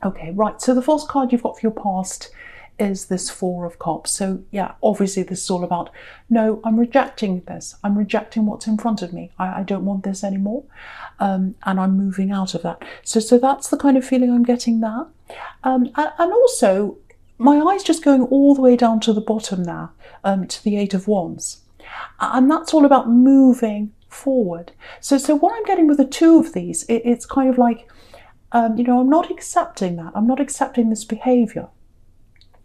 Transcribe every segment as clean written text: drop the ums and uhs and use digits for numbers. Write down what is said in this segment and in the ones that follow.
Okay, right. So the false card you've got for your past is this Four of Cups. So yeah, obviously this is all about, no, I'm rejecting this. I'm rejecting what's in front of me. I don't want this anymore. And I'm moving out of that. So that's the kind of feeling I'm getting there. And also, my eye's just going all the way down to the bottom now, to the Eight of Wands. And that's all about moving forward. So what I'm getting with the two of these, it's kind of like, I'm not accepting that. I'm not accepting this behavior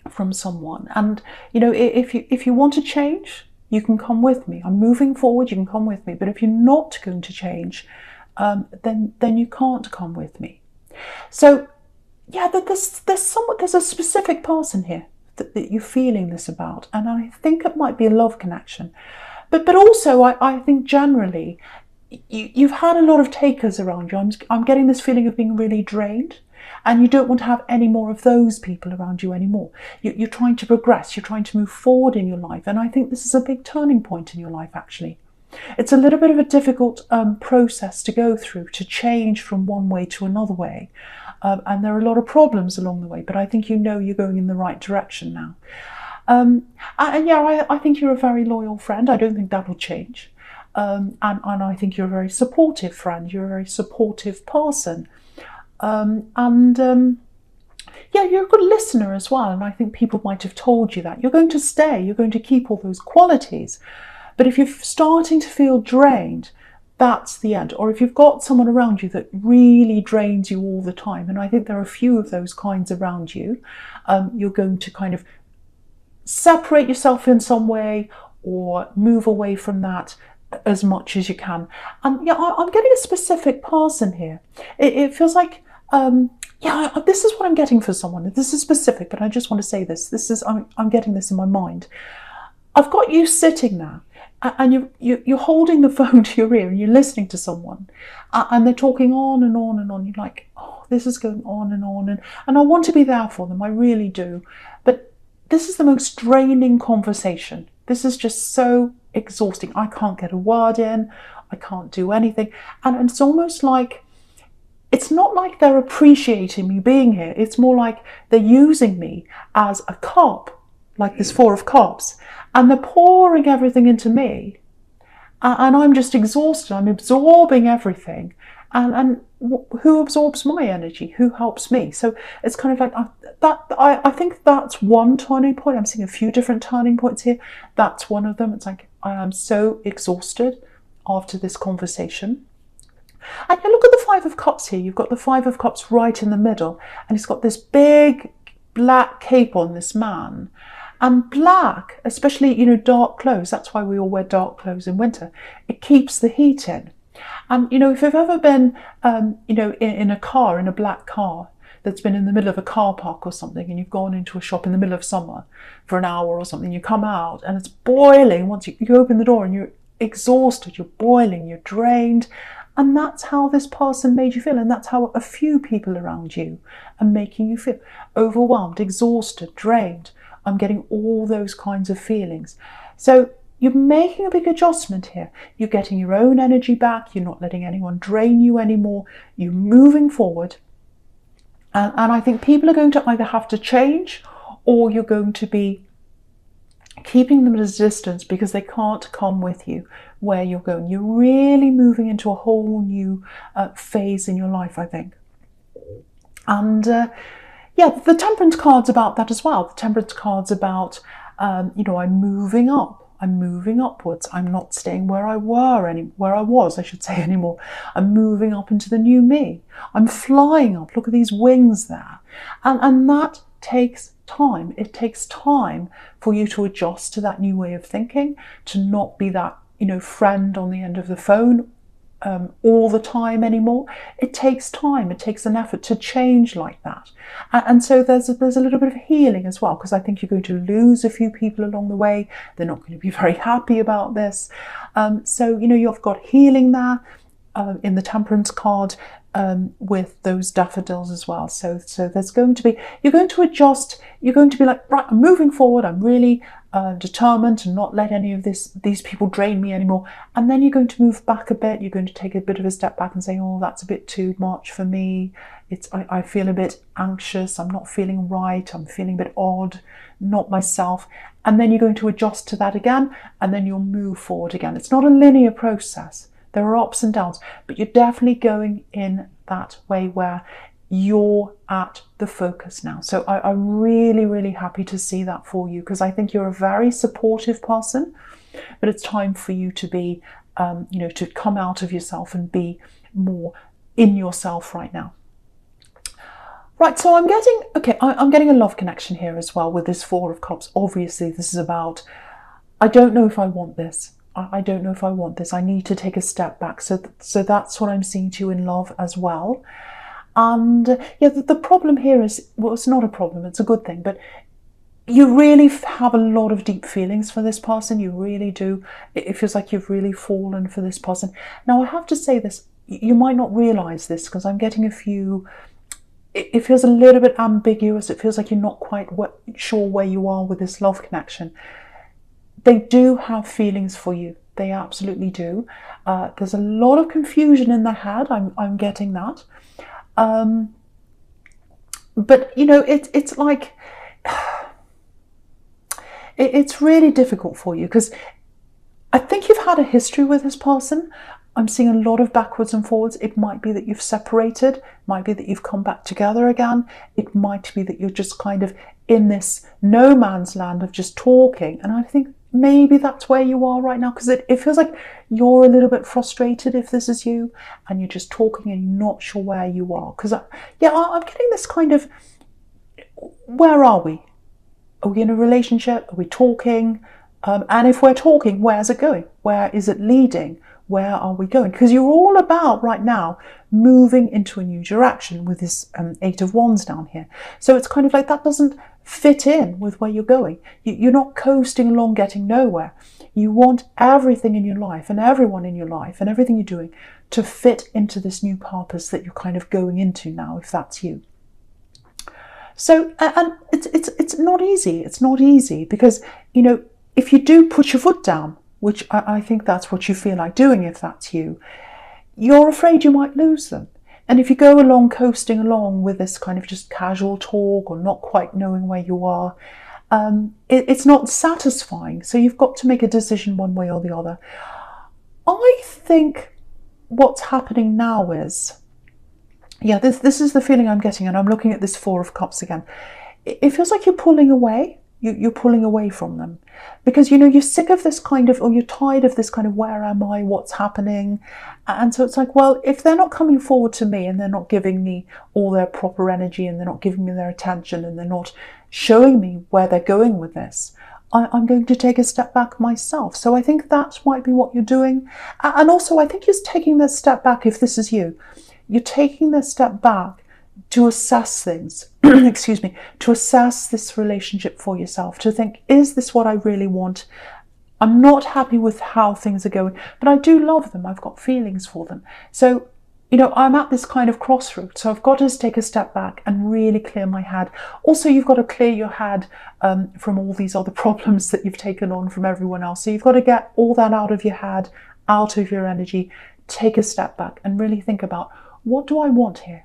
from someone. And, if you want to change, you can come with me. I'm moving forward, you can come with me. But if you're not going to change, then you can't come with me. So, yeah, there's a specific person here that you're feeling this about. And I think it might be a love connection. But also, I think generally, you've had a lot of takers around you. I'm getting this feeling of being really drained, and you don't want to have any more of those people around you anymore. You're trying to progress, you're trying to move forward in your life, and I think this is a big turning point in your life, actually. It's a little bit of a difficult process to go through, to change from one way to another way, and there are a lot of problems along the way, but I think you're going in the right direction now. And yeah, I think you're a very loyal friend. I don't think that will change. And I think you're a very supportive friend. You're a very supportive person. Yeah, you're a good listener as well. And I think people might have told you that. You're going to stay. You're going to keep all those qualities. But if you're starting to feel drained, that's the end. Or if you've got someone around you that really drains you all the time, and I think there are a few of those kinds around you, you're going to kind of separate yourself in some way or move away from that as much as you can. And yeah, I'm getting a specific person here. It feels like, this is what I'm getting for someone. This is specific, but I just want to say this. I'm getting this in my mind. I've got you sitting there, and you're holding the phone to your ear, and you're listening to someone, and they're talking on and on and on. You're like, oh, this is going on, and I want to be there for them. I really do, but this is the most draining conversation. This is just so exhausting. I can't get a word in. I can't do anything. And it's almost like, it's not like they're appreciating me being here. It's more like they're using me as a cup, like this Four of Cups. And they're pouring everything into me. And I'm just exhausted. I'm absorbing everything. And who absorbs my energy? Who helps me? So it's kind of like that. I think that's one turning point. I'm seeing a few different turning points here. That's one of them. It's like, I am so exhausted after this conversation. And you look at the Five of Cups here. You've got the Five of Cups right in the middle, and he's got this big black cape on, this man. And black, especially, dark clothes. That's why we all wear dark clothes in winter. It keeps the heat in. And, if you've ever been, in a car, in a black car, that's been in the middle of a car park or something, and you've gone into a shop in the middle of summer for an hour or something, you come out and it's boiling. Once you open the door and you're exhausted, you're boiling, you're drained. And that's how this person made you feel. And that's how a few people around you are making you feel. Overwhelmed, exhausted, drained. I'm getting all those kinds of feelings. So you're making a big adjustment here. You're getting your own energy back. You're not letting anyone drain you anymore. You're moving forward. And I think people are going to either have to change, or you're going to be keeping them at a distance because they can't come with you where you're going. You're really moving into a whole new phase in your life, I think. And the Temperance card's about that as well. The Temperance card's about, I'm moving up. I'm moving upwards. I'm not staying where I was, I should say, anymore. I'm moving up into the new me. I'm flying up. Look at these wings there. And that takes time. It takes time for you to adjust to that new way of thinking, to not be that, friend on the end of the phone all the time anymore. It takes time. It takes an effort to change like that. And so there's a little bit of healing as well, because I think you're going to lose a few people along the way. They're not going to be very happy about this. So, you've got healing there in the Temperance card. with those daffodils as well. So there's going to be, you're going to adjust, you're going to be like, right, I'm moving forward, I'm really determined to not let any of these people drain me anymore. And then you're going to move back a bit, you're going to take a bit of a step back and say, oh, that's a bit too much for me. I feel a bit anxious, I'm not feeling right, I'm feeling a bit odd, not myself. And then you're going to adjust to that again, and then you'll move forward again. It's not a linear process. There are ups and downs, but you're definitely going in that way where you're at the focus now. So I'm really, really happy to see that for you, because I think you're a very supportive person, but it's time for you to be, to come out of yourself and be more in yourself right now. Right, so I'm getting a love connection here as well with this Four of Cups. Obviously, this is about, I don't know if I want this. I don't know if I want this. I need to take a step back. So that's what I'm seeing to you in love as well. And the problem here is, well, it's not a problem, it's a good thing, but you really have a lot of deep feelings for this person. You really do. It feels like you've really fallen for this person. Now, I have to say this, you might not realize this, because I'm getting a few, it feels a little bit ambiguous. It feels like you're not quite sure where you are with this love connection. They do have feelings for you. They absolutely do. There's a lot of confusion in their head. I'm getting that. But it's like, it's really difficult for you, because I think you've had a history with this person. I'm seeing a lot of backwards and forwards. It might be that you've separated. It might be that you've come back together again. It might be that you're just kind of in this no man's land of just talking. And I think maybe that's where you are right now, because it feels like you're a little bit frustrated if this is you, and you're just talking and you're not sure where you are. Because I'm getting this kind of, where are we? Are we in a relationship? Are we talking? And if we're talking, where's it going? Where is it leading? Where are we going? Because you're all about right now moving into a new direction with this Eight of Wands down here. So it's kind of like that doesn't fit in with where you're going. You're not coasting along getting nowhere. You want everything in your life and everyone in your life and everything you're doing to fit into this new purpose that you're kind of going into now, if that's you. So, and it's not easy. It's not easy because, if you do put your foot down, which I think that's what you feel like doing if that's you, you're afraid you might lose them. And if you go along coasting along with this kind of just casual talk or not quite knowing where you are, it's not satisfying. So you've got to make a decision one way or the other. I think what's happening now is, this is the feeling I'm getting, and I'm looking at this Four of Cups again. It feels like you're pulling away. You're pulling away from them because, you're sick of this kind of, or you're tired of this kind of, where am I, what's happening? And so it's like, well, if they're not coming forward to me and they're not giving me all their proper energy and they're not giving me their attention and they're not showing me where they're going with this, I'm going to take a step back myself. So I think that might be what you're doing. And also I think you're taking this step back, if this is you, you're taking this step back to assess things, to assess this relationship for yourself, to think, is this what I really want? I'm not happy with how things are going, but I do love them. I've got feelings for them. So, I'm at this kind of crossroads. So I've got to take a step back and really clear my head. Also, you've got to clear your head from all these other problems that you've taken on from everyone else. So you've got to get all that out of your head, out of your energy, take a step back and really think about, what do I want here?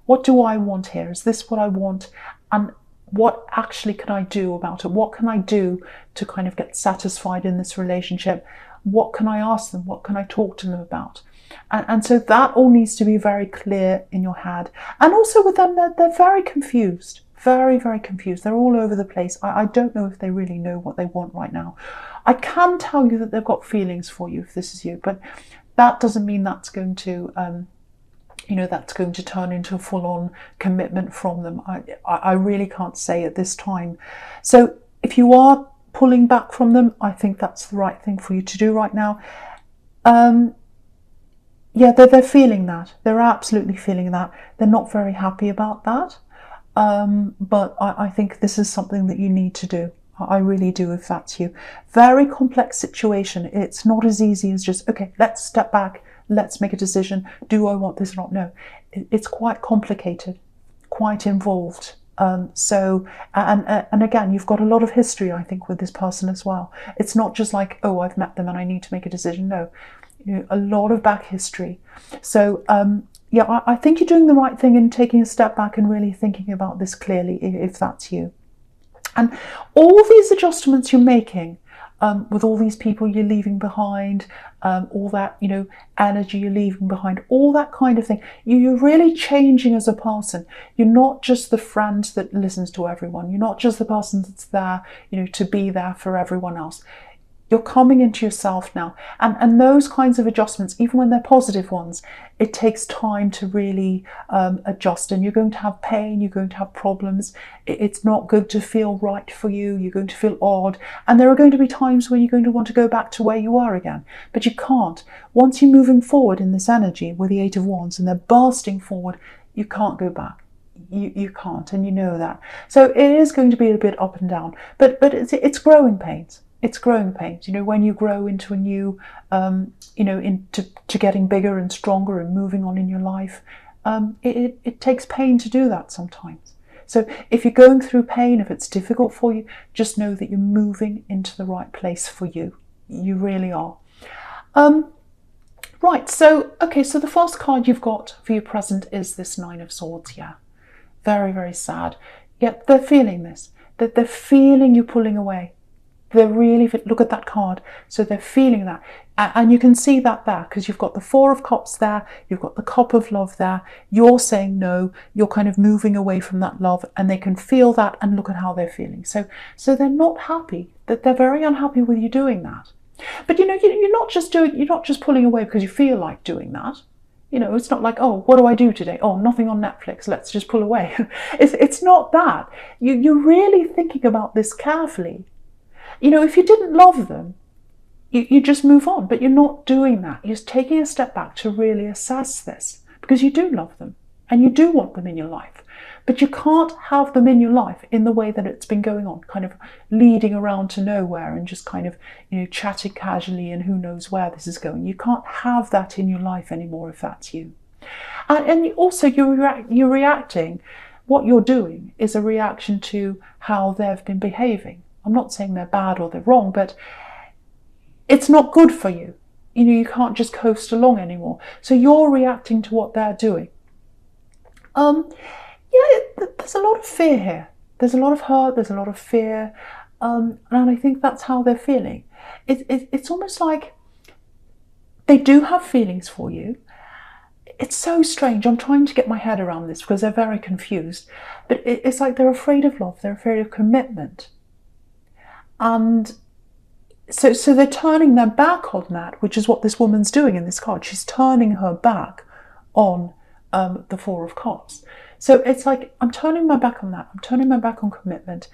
What do I want here? Is this what I want? And what actually can I do about it? What can I do to kind of get satisfied in this relationship? What can I ask them? What can I talk to them about? And so that all needs to be very clear in your head. And also with them, they're very confused. Very, very confused. They're all over the place. I don't know if they really know what they want right now. I can tell you that they've got feelings for you if this is you, but that doesn't mean that's going to that's going to turn into a full-on commitment from them. I really can't say at this time. So if you are pulling back from them, I think that's the right thing for you to do right now. They're feeling that. They're absolutely feeling that. They're not very happy about that. But I think this is something that you need to do. I really do, if that's you. Very complex situation. It's not as easy as just, okay, let's step back. let's make a decision. Do I want this or not? No, it's quite complicated, quite involved. And again, you've got a lot of history, I think, with this person as well. It's not just like, oh, I've met them and I need to make a decision. No, a lot of back history. So yeah, I think you're doing the right thing in taking a step back and really thinking about this clearly, if that's you. And all these adjustments you're making, with all these people you're leaving behind, all that, energy you're leaving behind, all that kind of thing, you're really changing as a person. You're not just the friend that listens to everyone. You're not just the person that's there, to be there for everyone else. You're coming into yourself now. And those kinds of adjustments, even when they're positive ones, it takes time to really adjust. And you're going to have pain, you're going to have problems. It's not going to feel right for you. You're going to feel odd. And there are going to be times when you're going to want to go back to where you were again. But you can't. Once you're moving forward in this energy with the Eight of Wands and they're bursting forward, you can't go back. You can't, and you know that. So it is going to be a bit up and down. But it's growing pains. It's growing pains. When you grow into a new, into getting bigger and stronger and moving on in your life, it takes pain to do that sometimes. So if you're going through pain, if it's difficult for you, just know that you're moving into the right place for you. You really are. Right, so the first card you've got for your present is this Nine of Swords. Yeah, very, very sad. Yet they're feeling this, that they're feeling you pulling away. They're really, look at that card. So they're feeling that. And you can see that there because you've got the Four of Cups there. You've got the Cup of Love there. You're saying no. You're kind of moving away from that love, and they can feel that, and look at how they're feeling. So they're not happy. That they're very unhappy with you doing that. But you're not just pulling away because you feel like doing that. It's not like, oh, what do I do today? Oh, nothing on Netflix. Let's just pull away. It's not that. You're really thinking about this carefully. If you didn't love them, you just move on, but you're not doing that. You're just taking a step back to really assess this because you do love them and you do want them in your life, but you can't have them in your life in the way that it's been going on, kind of leading around to nowhere and just kind of, chatting casually and who knows where this is going. You can't have that in your life anymore if that's you. And also you're reacting. What you're doing is a reaction to how they've been behaving. I'm not saying they're bad or they're wrong, but it's not good for you. You can't just coast along anymore. So you're reacting to what they're doing. There's a lot of fear here. There's a lot of hurt. There's a lot of fear. And I think that's how they're feeling. It's almost like they do have feelings for you. It's so strange. I'm trying to get my head around this because they're very confused. But it's like they're afraid of love. They're afraid of commitment. And so they're turning their back on that, which is what this woman's doing in this card. She's turning her back on the Four of Cups. So it's like, I'm turning my back on that. I'm turning my back on commitment.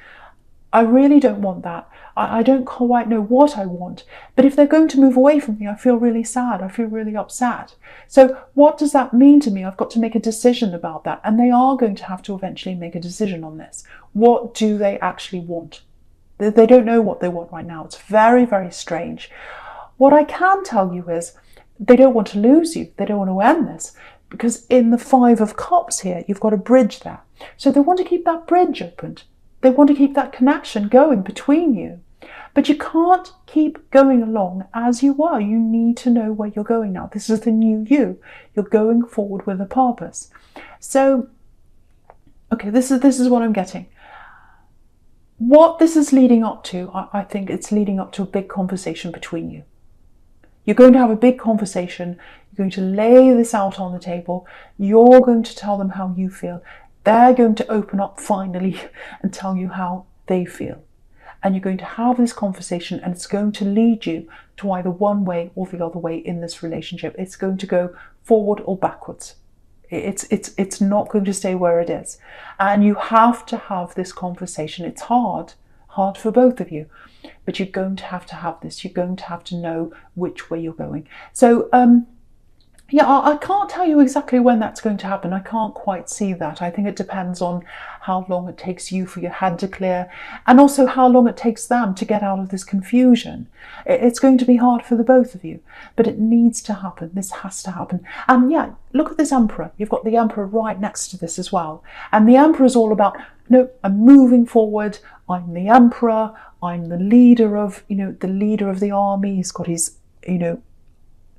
I really don't want that. I don't quite know what I want. But if they're going to move away from me, I feel really sad. I feel really upset. So what does that mean to me? I've got to make a decision about that. And they are going to have to eventually make a decision on this. What do they actually want? They don't know what they want right now. It's very, very strange. What I can tell you is they don't want to lose you. They don't want to end this. Because in the Five of Cups here, you've got a bridge there. So they want to keep that bridge opened. They want to keep that connection going between you. But you can't keep going along as you are. You need to know where you're going now. This is the new you. You're going forward with a purpose. So, this is what I'm getting. What this is leading up to, I think it's leading up to a big conversation between you. You're going to have a big conversation. You're going to lay this out on the table. You're going to tell them how you feel. They're going to open up finally and tell you how they feel. And you're going to have this conversation, and it's going to lead you to either one way or the other way in this relationship. It's going to go forward or backwards. It's not going to stay where it is. And you have to have this conversation. It's hard for both of you, but you're going to have this. You're going to have to know which way you're going. So Yeah, I can't tell you exactly when that's going to happen. I can't quite see that. I think it depends on how long it takes you for your head to clear, and also how long it takes them to get out of this confusion. It's going to be hard for the both of you, but it needs to happen. This has to happen. And yeah, look at this Emperor. You've got the Emperor right next to this as well. And the Emperor is all about, no, I'm moving forward. I'm the Emperor. I'm the leader of, the leader of the army. He's got his,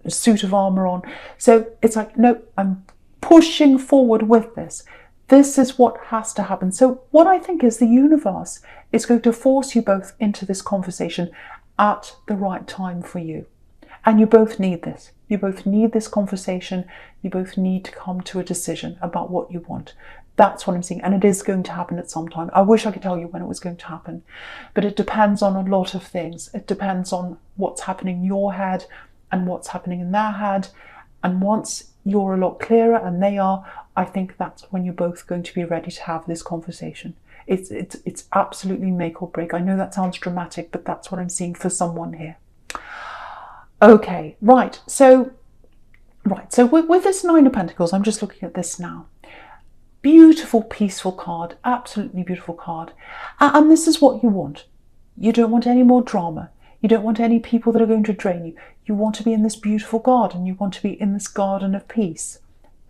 a suit of armor on. So it's like, no, I'm pushing forward with this. This is what has to happen. So what I think is the universe is going to force you both into this conversation at the right time for you. And you both need this. You both need this conversation. You both need to come to a decision about what you want. That's what I'm seeing. And it is going to happen at some time. I wish I could tell you when it was going to happen. But it depends on a lot of things. It depends on what's happening in your head and what's happening in their head. And once you're a lot clearer and they are, I think that's when you're both going to be ready to have this conversation. It's absolutely make or break. I know that sounds dramatic, but that's what I'm seeing for someone here. Okay, right. So with this Nine of Pentacles, I'm just looking at this now. Beautiful, peaceful card, absolutely beautiful card. And this is what you want. You don't want any more drama. You don't want any people that are going to drain you. You want to be in this beautiful garden. You want to be in this garden of peace.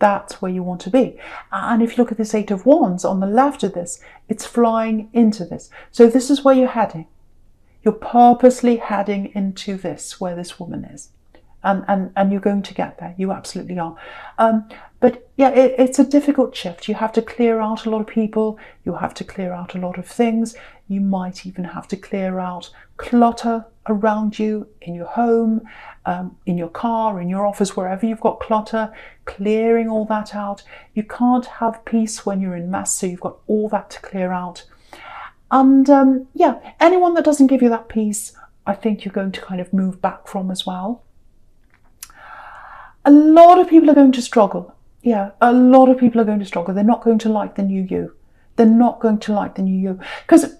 That's where you want to be. And if you look at this Eight of Wands on the left of this, it's flying into this. So this is where you're heading. You're purposely heading into this, where this woman is. And you're going to get there. You absolutely are. But yeah, it's a difficult shift. You have to clear out a lot of people. You have to clear out a lot of things. You might even have to clear out clutter around you, in your home, in your car, in your office, wherever you've got clutter, clearing all that out. You can't have peace when you're in mess, so you've got all that to clear out. And yeah, anyone that doesn't give you that peace, I think you're going to kind of move back from as well. A lot of people are going to struggle. Yeah, a lot of people are going to struggle. They're not going to like the new you. They're not going to like the new you. Because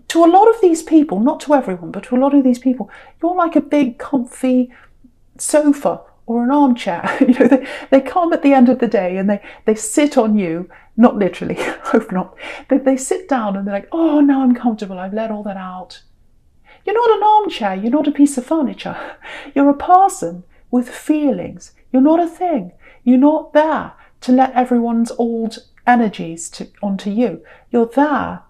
to a lot of these people, not to everyone, but to a lot of these people, you're like a big comfy sofa or an armchair. They come at the end of the day and they sit on you, not literally, hope not. They sit down and they're like, oh, now I'm comfortable. I've let all that out. You're not an armchair. You're not a piece of furniture. You're a person with feelings. You're not a thing. You're not there to let everyone's old energies onto you. You're there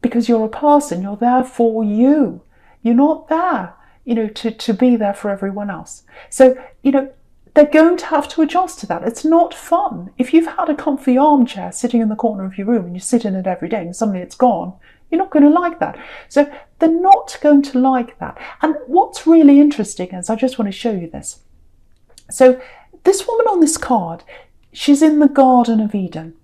because you're a person. You're there for you. You're not there, to be there for everyone else. So, they're going to have to adjust to that. It's not fun. If you've had a comfy armchair sitting in the corner of your room and you sit in it every day and suddenly it's gone, you're not going to like that. So they're not going to like that. And what's really interesting is, I just want to show you this. So this woman on this card, she's in the Garden of Eden.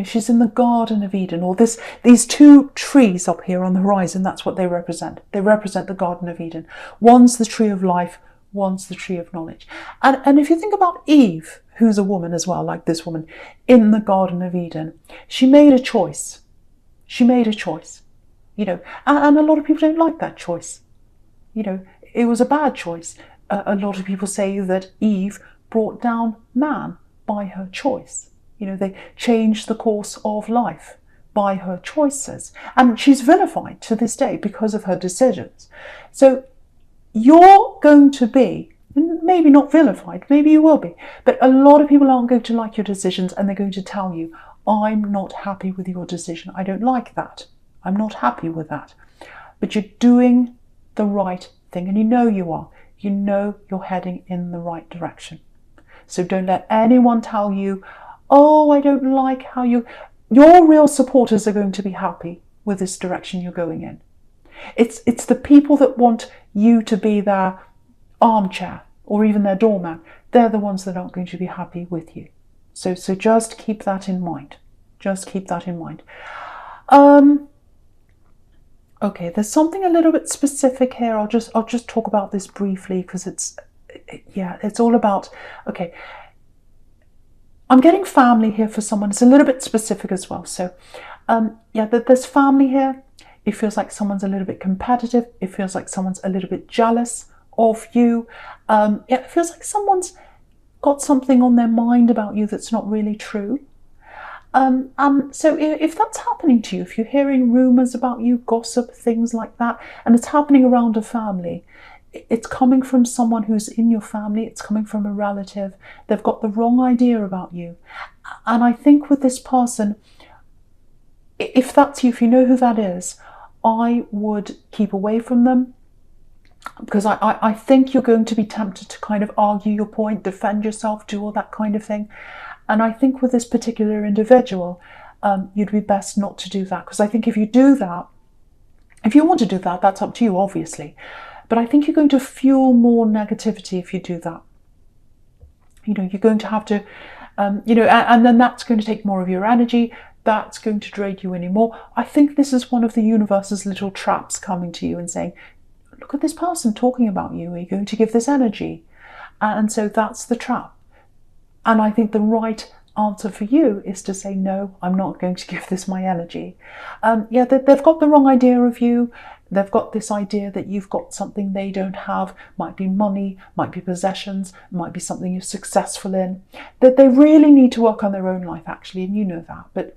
She's in the Garden of Eden, or these two trees up here on the horizon, that's what they represent. They represent the Garden of Eden. One's the tree of life, one's the tree of knowledge. And if you think about Eve, who's a woman as well, like this woman, in the Garden of Eden, she made a choice. She made a choice, and a lot of people don't like that choice. It was a bad choice. A lot of people say that Eve brought down man by her choice. They changed the course of life by her choices. And she's vilified to this day because of her decisions. So you're going to be, maybe not vilified, maybe you will be, but a lot of people aren't going to like your decisions, and they're going to tell you, I'm not happy with your decision. I don't like that. I'm not happy with that. But you're doing the right thing, and you are. You're heading in the right direction. So don't let anyone tell you, oh, I don't like how your real supporters are going to be happy with this direction you're going in. It's the people that want you to be their armchair or even their doorman. They're the ones that aren't going to be happy with you. So just keep that in mind. Just keep that in mind. Okay, there's something a little bit specific here. I'll just talk about this briefly because it's all about, okay. I'm getting family here for someone. It's a little bit specific as well. So, there's family here. It feels like someone's a little bit competitive. It feels like someone's a little bit jealous of you. It feels like someone's got something on their mind about you that's not really true. And so if that's happening to you, if you're hearing rumours about you, gossip, things like that, and it's happening around a family, it's coming from someone who's in your family, it's coming from a relative, they've got the wrong idea about you. And I think with this person, if that's you, if you know who that is, I would keep away from them, because I think you're going to be tempted to kind of argue your point, defend yourself, do all that kind of thing. And I think with this particular individual, you'd be best not to do that, because I think if you do that, if you want to do that, that's up to you, obviously. But I think you're going to fuel more negativity if you do that. You know, you're going to have to, you know, and then that's going to take more of your energy. That's going to drain you anymore. I think this is one of the universe's little traps coming to you and saying, look at this person talking about you. Are you going to give this energy? And so that's the trap. And I think the right answer for you is to say, no, I'm not going to give this my energy. Yeah, they've got the wrong idea of you. They've got this idea that you've got something they don't have. Might be money, might be possessions, might be something you're successful in. That they really need to work on their own life, actually, and you know that. But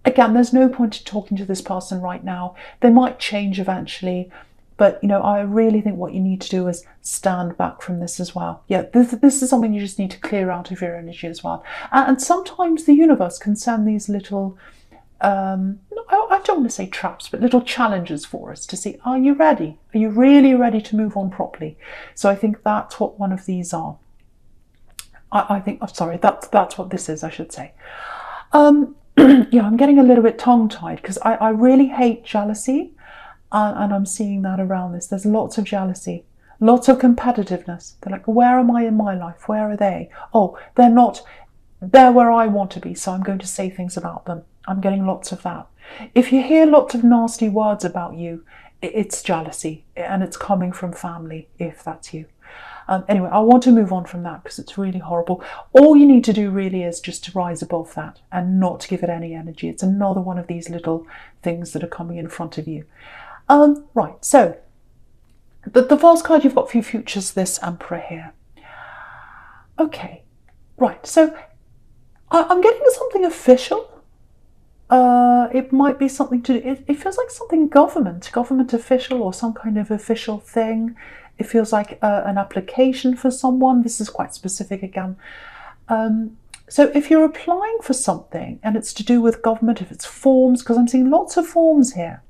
again, there's no point in talking to this person right now. They might change eventually. But, you know, I really think what you need to do is stand back from this as well. Yeah, this is something you just need to clear out of your energy as well. And sometimes the universe can send these little, I don't want to say traps, but little challenges for us to see, are you ready? Are you really ready to move on properly? So I think that's what one of these are. I think, oh, sorry, that's what this is, I should say. Yeah, I'm getting a little bit tongue-tied because I really hate jealousy. And I'm seeing that around this. There's lots of jealousy, lots of competitiveness. They're like, where am I in my life? Where are they? Oh, they're not, they're where I want to be, so I'm going to say things about them. I'm getting lots of that. If you hear lots of nasty words about you, it's jealousy, and it's coming from family, if that's you. Anyway, I want to move on from that because it's really horrible. All you need to do really is just to rise above that and not give it any energy. It's another one of these little things that are coming in front of you. Right, so the false card you've got for your future is this Emperor here. Okay, right, so I'm getting something official. It might be something to do, it feels like something government official or some kind of official thing. It feels like an application for someone. This is quite specific again. So if you're applying for something and it's to do with government, if it's forms, because I'm seeing lots of forms here.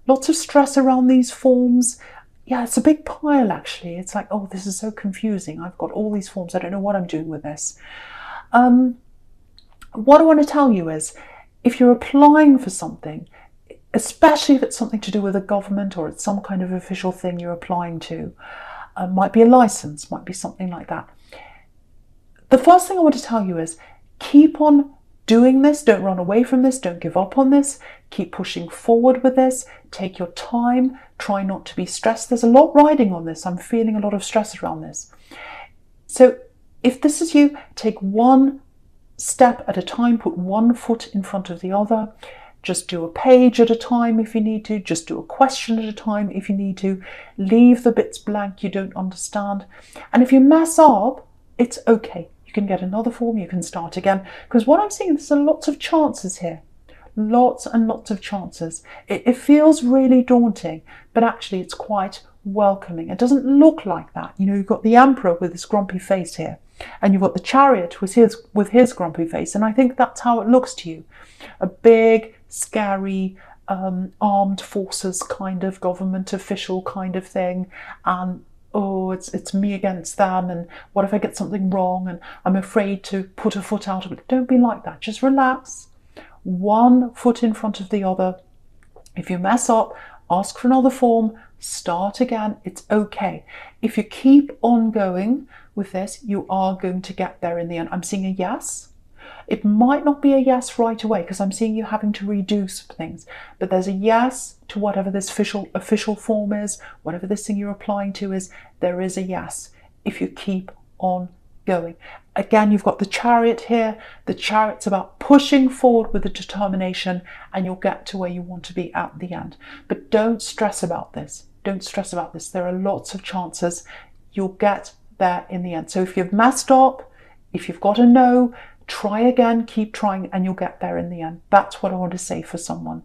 Lots of stress around these forms. Yeah, it's a big pile actually. It's like, oh, this is so confusing. I've got all these forms. I don't know what I'm doing with this. What I want to tell you is, if you're applying for something, especially if it's something to do with a government or it's some kind of official thing you're applying to, might be a license, might be something like that. The first thing I want to tell you is, keep on doing this. Don't run away from this. Don't give up on this. Keep pushing forward with this. Take your time. Try not to be stressed. There's a lot riding on this. I'm feeling a lot of stress around this. So if this is you, take one step at a time. Put one foot in front of the other. Just do a page at a time if you need to. Just do a question at a time if you need to. Leave the bits blank you don't understand. And if you mess up, it's okay. You can get another form, you can start again. Because what I'm seeing, there's lots of chances here. Lots and lots of chances. It feels really daunting, but actually it's quite welcoming. It doesn't look like that. You know, you've got the Emperor with this grumpy face here, and you've got the Chariot with his grumpy face, and I think that's how it looks to you. A big, scary, armed forces kind of government official kind of thing, and oh, it's me against them, and what if I get something wrong, and I'm afraid to put a foot out of it. Don't be like that. Just relax. One foot in front of the other. If you mess up, ask for another form, start again. It's okay. If you keep on going with this, you are going to get there in the end. I'm seeing a yes. It might not be a yes right away because I'm seeing you having to redo some things, but there's a yes to whatever this official form is, whatever this thing you're applying to is, there is a yes if you keep on going. Again, you've got the Chariot here. The Chariot's about pushing forward with the determination, and you'll get to where you want to be at the end. But don't stress about this. Don't stress about this. There are lots of chances you'll get there in the end. So if you've messed up, If you've got a no, try again, keep trying, and you'll get there in the end. That's what I want to say for someone.